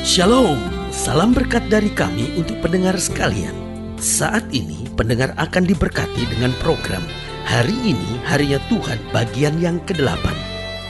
Shalom, salam berkat dari kami untuk pendengar sekalian. Saat ini pendengar akan diberkati dengan program Hari Ini Harinya Tuhan bagian yang ke-8.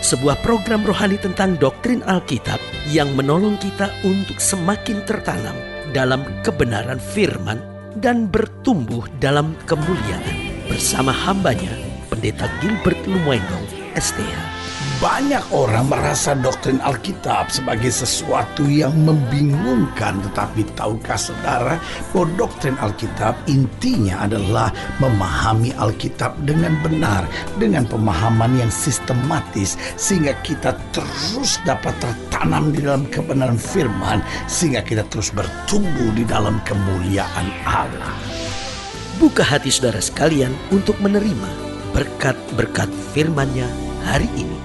Sebuah program rohani tentang doktrin Alkitab yang menolong kita untuk semakin tertanam dalam kebenaran firman dan bertumbuh dalam kemuliaan. Bersama hambanya, Pendeta Gilbert Lumwendo, STH. Banyak orang merasa doktrin Alkitab sebagai sesuatu yang membingungkan. Tetapi tahukah saudara bahwa doktrin Alkitab intinya adalah memahami Alkitab dengan benar, dengan pemahaman yang sistematis, sehingga kita terus dapat tertanam di dalam kebenaran firman, sehingga kita terus bertumbuh di dalam kemuliaan Allah. Buka hati saudara sekalian untuk menerima berkat-berkat firman-Nya hari ini.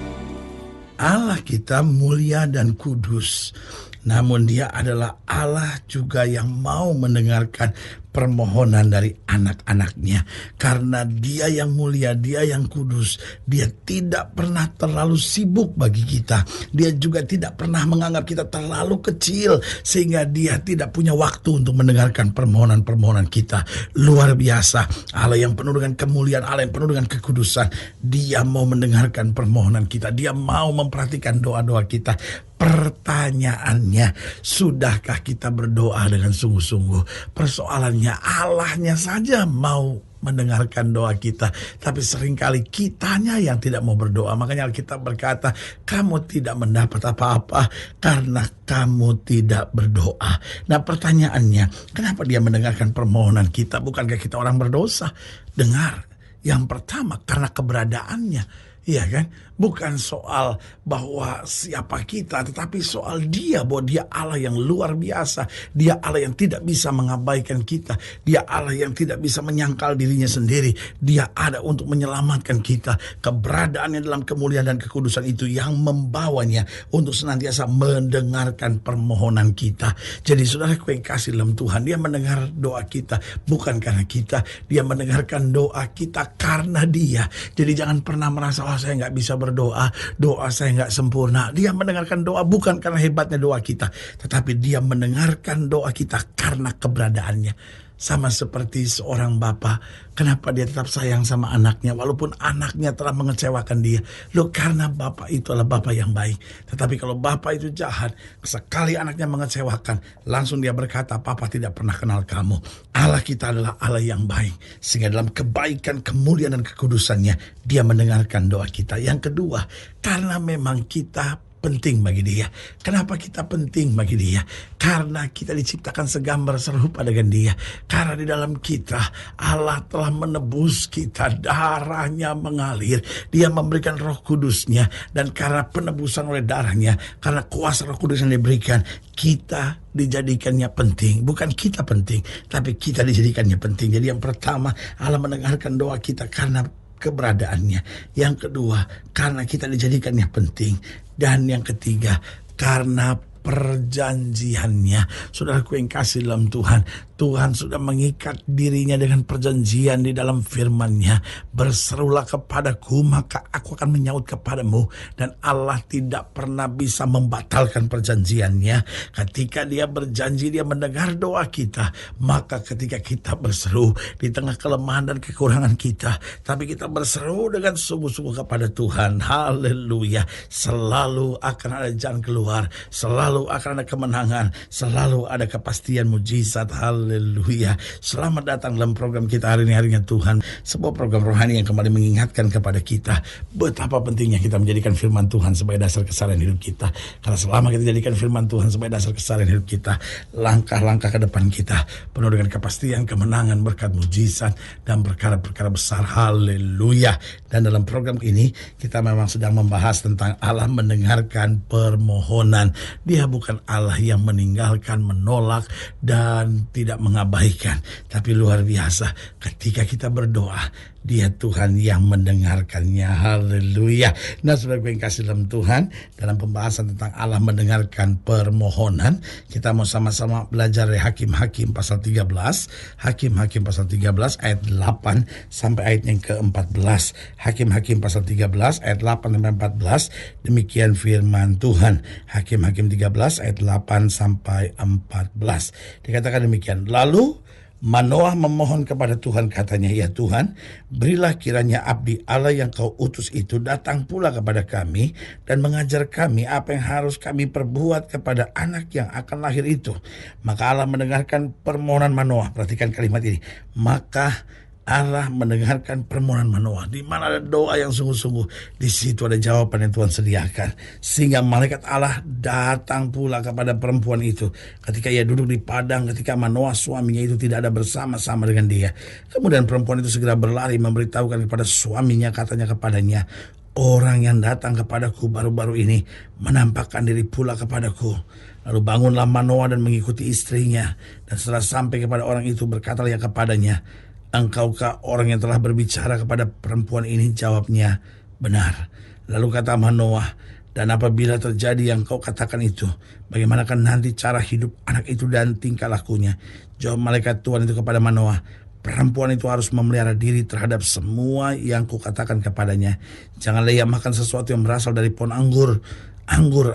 Allah kita mulia dan kudus, namun Dia adalah Allah juga yang mau mendengarkan permohonan dari anak-anaknya. Karena Dia yang mulia, Dia yang kudus, Dia tidak pernah terlalu sibuk bagi kita. Dia juga tidak pernah menganggap kita terlalu kecil sehingga Dia tidak punya waktu untuk mendengarkan permohonan-permohonan kita. Luar biasa, Allah yang penuh dengan kemuliaan, Allah yang penuh dengan kekudusan. Dia mau mendengarkan permohonan kita, Dia mau memperhatikan doa-doa kita. Pertanyaannya, sudahkah kita berdoa dengan sungguh-sungguh? Persoalannya, Allahnya saja mau mendengarkan doa kita, tapi seringkali kitanya yang tidak mau berdoa. Makanya Alkitab berkata, kamu tidak mendapat apa-apa karena kamu tidak berdoa. Nah, pertanyaannya, kenapa Dia mendengarkan permohonan kita? Bukankah kita orang berdosa? Dengar, yang pertama karena keberadaannya. Iya kan? Bukan soal bahwa siapa kita, tetapi soal Dia, bahwa Dia Allah yang luar biasa. Dia Allah yang tidak bisa mengabaikan kita. Dia Allah yang tidak bisa menyangkal dirinya sendiri. Dia ada untuk menyelamatkan kita. Keberadaannya dalam kemuliaan dan kekudusan itu yang membawanya untuk senantiasa mendengarkan permohonan kita. Jadi saudaraku yang kasih dalam Tuhan, Dia mendengar doa kita bukan karena kita. Dia mendengarkan doa kita karena Dia. Jadi jangan pernah merasa, saya nggak bisa berdoa, doa saya nggak sempurna. Dia mendengarkan doa bukan karena hebatnya doa kita, tetapi Dia mendengarkan doa kita karena keberadaannya. Sama seperti seorang bapa, kenapa dia tetap sayang sama anaknya walaupun anaknya telah mengecewakan dia? Loh, karena bapa itu adalah bapa yang baik. Tetapi kalau bapa itu jahat, sekali anaknya mengecewakan, langsung dia berkata, papa tidak pernah kenal kamu. Allah kita adalah Allah yang baik, sehingga dalam kebaikan, kemuliaan dan kekudusannya Dia mendengarkan doa kita. Yang kedua, karena memang kita penting bagi Dia. Kenapa kita penting bagi Dia? Karena kita diciptakan segambar serupa dengan Dia. Karena di dalam kita Allah telah menebus kita, darahnya mengalir, Dia memberikan Roh Kudusnya, dan karena penebusan oleh darahnya, karena kuasa Roh Kudus yang diberikan, kita dijadikannya penting. Bukan kita penting, tapi kita dijadikannya penting. Jadi yang pertama, Allah mendengarkan doa kita karena keberadaannya. Yang kedua, karena kita dijadikannya penting. Dan yang ketiga, karena perjanjiannya. Saudaraku yang kasih dalam Tuhan, Tuhan sudah mengikat dirinya dengan perjanjian di dalam firman-Nya. Berserulah kepadaku, maka aku akan menyaut kepadamu. Dan Allah tidak pernah bisa membatalkan perjanjiannya. Ketika Dia berjanji, Dia mendengar doa kita. Maka ketika kita berseru di tengah kelemahan dan kekurangan kita, tapi kita berseru dengan sungguh-sungguh kepada Tuhan, haleluya, selalu akan ada jalan keluar, selalu akan ada kemenangan, selalu ada kepastian mujizat. Haleluya. Selamat datang dalam program kita hari ini, Harinya Tuhan. Sebuah program rohani yang kembali mengingatkan kepada kita betapa pentingnya kita menjadikan firman Tuhan sebagai dasar keseharian hidup kita. Karena selama kita jadikan firman Tuhan sebagai dasar keseharian hidup kita, langkah-langkah ke depan kita penuh dengan kepastian, kemenangan, berkat mujizat, dan perkara-perkara besar. Haleluya. Dan dalam program ini kita memang sedang membahas tentang Allah mendengarkan permohonan. Dia bukan Allah yang meninggalkan, menolak, dan tidak mengabaikan. Tapi luar biasa, ketika kita berdoa, Dia Tuhan yang mendengarkannya. Haleluya. Nah, saudara yang kasih dalam Tuhan, dalam pembahasan tentang Allah mendengarkan permohonan, kita mau sama-sama belajar dari Hakim-Hakim pasal 13. Hakim-Hakim pasal 13 ayat 8 sampai ayat yang ke-14. Hakim-Hakim pasal 13 ayat 8 sampai 14. Demikian firman Tuhan. Hakim-Hakim 13 ayat 8 sampai 14. Dikatakan demikian. Lalu Manoah memohon kepada Tuhan, katanya, "Ya Tuhan, berilah kiranya abdi Allah yang kau utus itu datang pula kepada kami dan mengajar kami apa yang harus kami perbuat kepada anak yang akan lahir itu." Maka Allah mendengarkan permohonan Manoah. Perhatikan kalimat ini. Maka Allah mendengarkan permohonan Manoah. Di mana ada doa yang sungguh-sungguh, di situ ada jawaban yang Tuhan sediakan. Sehingga malaikat Allah datang pula kepada perempuan itu ketika ia duduk di padang, ketika Manoah suaminya itu tidak ada bersama-sama dengan dia. Kemudian perempuan itu segera berlari memberitahukan kepada suaminya, katanya kepadanya, "Orang yang datang kepadaku baru-baru ini menampakkan diri pula kepadaku." Lalu bangunlah Manoah dan mengikuti istrinya. Dan setelah sampai kepada orang itu, berkatalah ia kepadanya, "Engkaukah orang yang telah berbicara kepada perempuan ini?" Jawabnya, "Benar." Lalu kata Manoah, "Dan apabila terjadi yang kau katakan itu, bagaimanakah nanti cara hidup anak itu dan tingkah lakunya?" Jawab malaikat Tuhan itu kepada Manoah, "Perempuan itu harus memelihara diri terhadap semua yang kukatakan kepadanya. Janganlah ia makan sesuatu yang berasal dari pohon anggur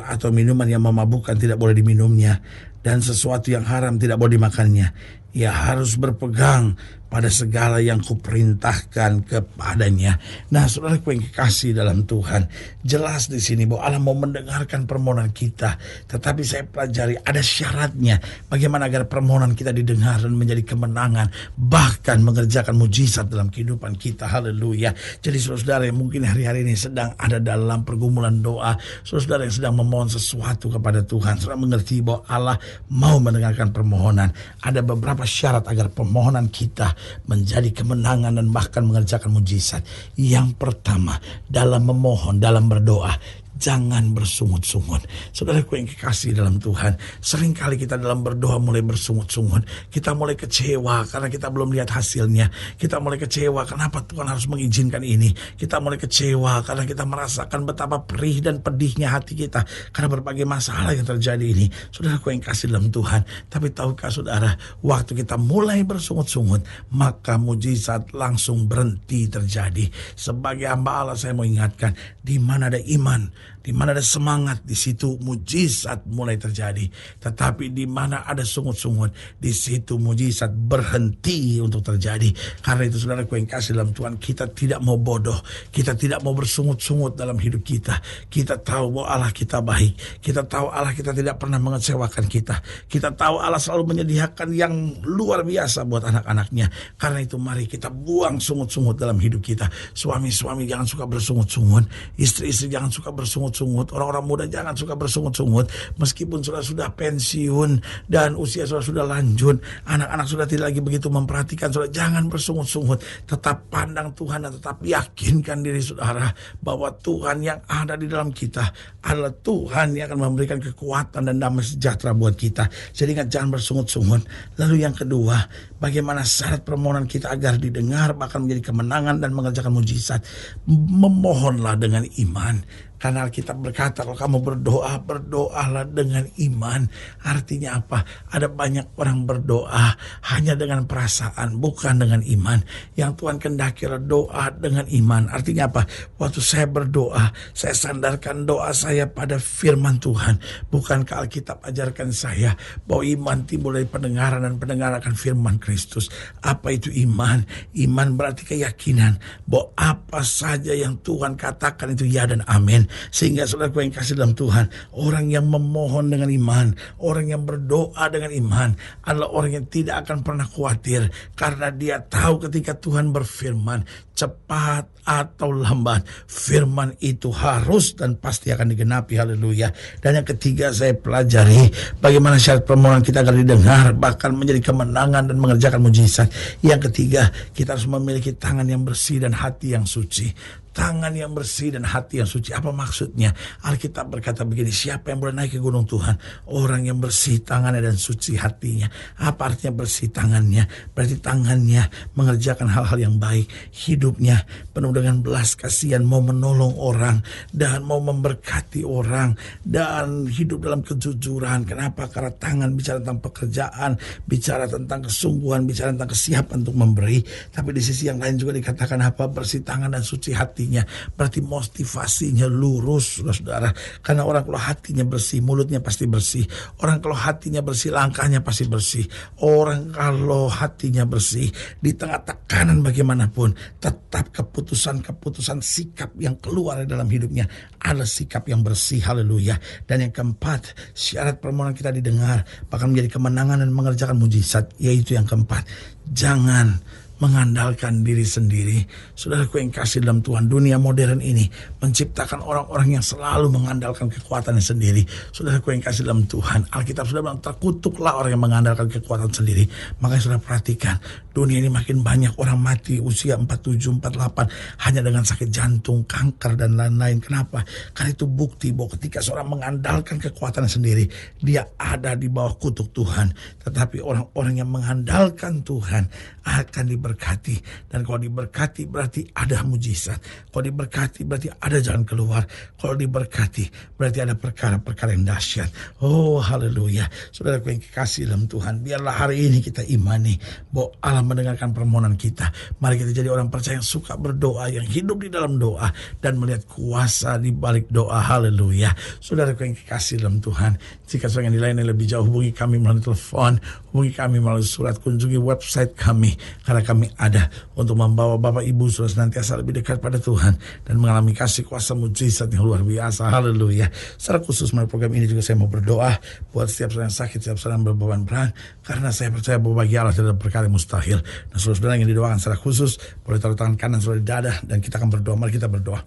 atau minuman yang memabukkan tidak boleh diminumnya, dan sesuatu yang haram tidak boleh dimakannya. Ia harus berpegang pada segala yang kuperintahkan kepadanya." Nah, saudaraku yang kekasih dalam Tuhan, jelas di sini bahwa Allah mau mendengarkan permohonan kita. Tetapi saya pelajari ada syaratnya. Bagaimana agar permohonan kita didengar dan menjadi kemenangan, bahkan mengerjakan mujizat dalam kehidupan kita. Haleluya. Jadi saudara yang mungkin hari-hari ini sedang ada dalam pergumulan doa, saudara yang sedang memohon sesuatu kepada Tuhan, saudara mengerti bahwa Allah mau mendengarkan permohonan. Ada beberapa syarat agar permohonan kita menjadi kemenangan dan bahkan mengerjakan mujizat. Yang pertama, dalam memohon, dalam berdoa, jangan bersungut-sungut. Saudaraku yang kekasih dalam Tuhan, seringkali kita dalam berdoa mulai bersungut-sungut. Kita mulai kecewa karena kita belum lihat hasilnya. Kita mulai kecewa kenapa Tuhan harus mengizinkan ini. Kita mulai kecewa karena kita merasakan betapa perih dan pedihnya hati kita karena berbagai masalah yang terjadi ini. Saudaraku yang kasih dalam Tuhan, tapi tahukah saudara, waktu kita mulai bersungut-sungut, maka mujizat langsung berhenti terjadi. Sebagai hamba Allah, saya mau ingatkan, di mana ada iman, di mana ada semangat, di situ mujizat mulai terjadi. Tetapi di mana ada sungut-sungut, di situ mujizat berhenti untuk terjadi. Karena itu saudaraku yang kasih dalam Tuhan, kita tidak mau bodoh, kita tidak mau bersungut-sungut dalam hidup kita. Kita tahu bahwa Allah kita baik, kita tahu Allah kita tidak pernah mengecewakan kita. Kita tahu Allah selalu menyediakan yang luar biasa buat anak-anaknya. Karena itu mari kita buang sungut-sungut dalam hidup kita. Suami-suami jangan suka bersungut-sungut, istri-istri jangan suka bersungut-sungut, orang-orang muda jangan suka bersungut-sungut. Meskipun sudah pensiun dan usia sudah lanjut, anak-anak sudah tidak lagi begitu memperhatikan, jangan bersungut-sungut. Tetap pandang Tuhan dan tetap yakinkan diri saudara bahwa Tuhan yang ada di dalam kita adalah Tuhan yang akan memberikan kekuatan dan damai sejahtera buat kita. Jadi ingat, jangan bersungut-sungut. Lalu yang kedua, bagaimana syarat permohonan kita agar didengar bahkan menjadi kemenangan dan mengerjakan mujizat? Memohonlah dengan iman. Karena Alkitab berkata, kalau kamu berdoa, berdoalah dengan iman. Artinya apa? Ada banyak orang berdoa hanya dengan perasaan, bukan dengan iman. Yang Tuhan kehendaki adalah doa dengan iman. Artinya apa? Waktu saya berdoa, saya sandarkan doa saya pada firman Tuhan. Bukankah Alkitab ajarkan saya bahwa iman timbul dari pendengaran dan pendengaran akan firman Kristus? Apa itu iman? Iman berarti keyakinan bahwa apa saja yang Tuhan katakan itu ya dan amin. Sehingga saudaraku yang kasih dalam Tuhan, orang yang memohon dengan iman, orang yang berdoa dengan iman adalah orang yang tidak akan pernah khawatir, karena dia tahu ketika Tuhan berfirman, cepat atau lambat, firman itu harus dan pasti akan digenapi. Haleluya. Dan yang ketiga, saya pelajari bagaimana syarat permohonan kita agar didengar bahkan menjadi kemenangan dan mengerjakan mujizat. Yang ketiga, kita harus memiliki tangan yang bersih dan hati yang suci. tangan yang bersih dan hati yang suci. Apa maksudnya? Alkitab berkata begini, siapa yang boleh naik ke gunung Tuhan? Orang yang bersih tangannya dan suci hatinya. Apa artinya bersih tangannya? Berarti tangannya mengerjakan hal-hal yang baik. Hidupnya penuh dengan belas kasihan, mau menolong orang dan mau memberkati orang dan hidup dalam kejujuran. Kenapa? Karena tangan bicara tentang pekerjaan, bicara tentang kesungguhan, bicara tentang kesiapan untuk memberi. Tapi di sisi yang lain juga dikatakan apa? Bersih tangan dan suci hatinya. Berarti motivasinya lurus, saudara. Karena orang kalau hatinya bersih, mulutnya pasti bersih. Orang kalau hatinya bersih, langkahnya pasti bersih. Orang kalau hatinya bersih, di tengah tekanan bagaimanapun, tetap keputusan sikap yang keluar dalam hidupnya adalah sikap yang bersih. Haleluya. Dan yang keempat, syarat permohonan kita didengar, bahkan menjadi kemenangan dan mengerjakan mujizat, yaitu yang keempat, jangan mengandalkan diri sendiri. Saudaraku yang kasih dalam Tuhan, dunia modern ini menciptakan orang-orang yang selalu mengandalkan kekuatannya sendiri. Saudaraku yang kasih dalam Tuhan, Alkitab sudah bilang, terkutuklah orang yang mengandalkan kekuatan sendiri. Makanya saudara perhatikan, dunia ini makin banyak orang mati usia 47, 48 hanya dengan sakit jantung, kanker dan lain-lain. Kenapa? Karena itu bukti bahwa ketika seorang mengandalkan kekuatannya sendiri, dia ada di bawah kutuk Tuhan. Tetapi orang-orang yang mengandalkan Tuhan akan diberkati. Dan kalau diberkati berarti ada mujizat. Kalau diberkati berarti ada jalan keluar. Kalau diberkati berarti ada perkara-perkara yang dahsyat. Oh haleluya. Saudara yang kekasih dalam Tuhan, biarlah hari ini kita imani bahwa Allah mendengarkan permohonan kita. Mari kita jadi orang percaya yang suka berdoa, yang hidup di dalam doa dan melihat kuasa di balik doa. Haleluya. Saudara yang kekasih dalam Tuhan, jika saudara yang dilayani lebih jauh, hubungi kami melalui telepon, hubungi kami melalui surat, kunjungi website kami, karena kami ada untuk membawa Bapak Ibu saudara senantiasa lebih dekat pada Tuhan dan mengalami kasih kuasa mujizat yang luar biasa. Haleluya. Secara khusus melalui program ini juga saya mau berdoa buat setiap saudara yang sakit, setiap saudara yang berbeban berat, karena saya percaya bahwa bagi Allah tidak ada perkara yang mustahil. Dan saudara-saudara yang didoakan secara khusus boleh taruh tangan kanan saudara di dada dan kita akan berdoa. Mari kita berdoa.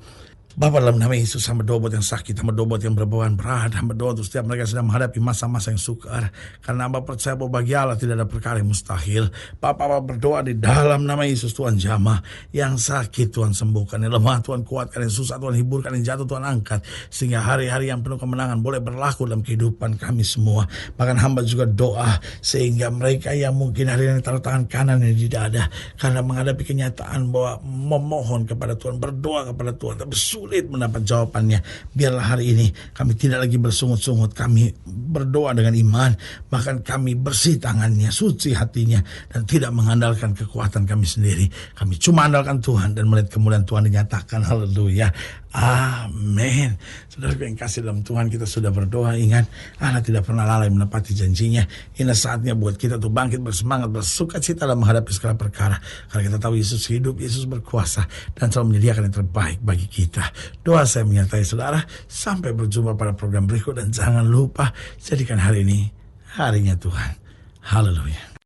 Bapa, dalam nama Yesus, hamba doa buat yang sakit, hamba doa buat yang berbeban berat, hamba doa untuk setiap mereka yang sedang menghadapi masa-masa yang sukar, karena hamba percaya bahwa bagi Allah tidak ada perkara yang mustahil. Bapa, hamba berdoa di dalam nama Yesus, Tuhan jamah yang sakit, Tuhan sembuhkan, yang lemah Tuhan kuatkan, yang susah Tuhan hiburkan, yang jatuh Tuhan angkat, sehingga hari-hari yang penuh kemenangan boleh berlaku dalam kehidupan kami semua. Bahkan hamba juga doa sehingga mereka yang mungkin hari ini taruh tangan kanan yang di dada, karena menghadapi kenyataan bahwa memohon kepada Tuhan, berdoa kepada Tuhan, tapi sulit mendapat jawabannya. Biarlah hari ini kami tidak lagi bersungut-sungut, kami berdoa dengan iman, bahkan kami bersih tangannya, suci hatinya, dan tidak mengandalkan kekuatan kami sendiri. Kami cuma andalkan Tuhan dan melihat kemuliaan Tuhan dinyatakan. Haleluya. Amin. Saudara yang kasih dalam Tuhan, kita sudah berdoa. Ingat, Allah tidak pernah lalai menepati janjinya. Ini saatnya buat kita untuk bangkit bersemangat, bersuka cita dalam menghadapi segala perkara. Karena kita tahu Yesus hidup, Yesus berkuasa, dan selalu menyediakan yang terbaik bagi kita. Doa saya menyertai saudara. Sampai berjumpa pada program berikut, dan jangan lupa jadikan hari ini harinya Tuhan. Haleluya.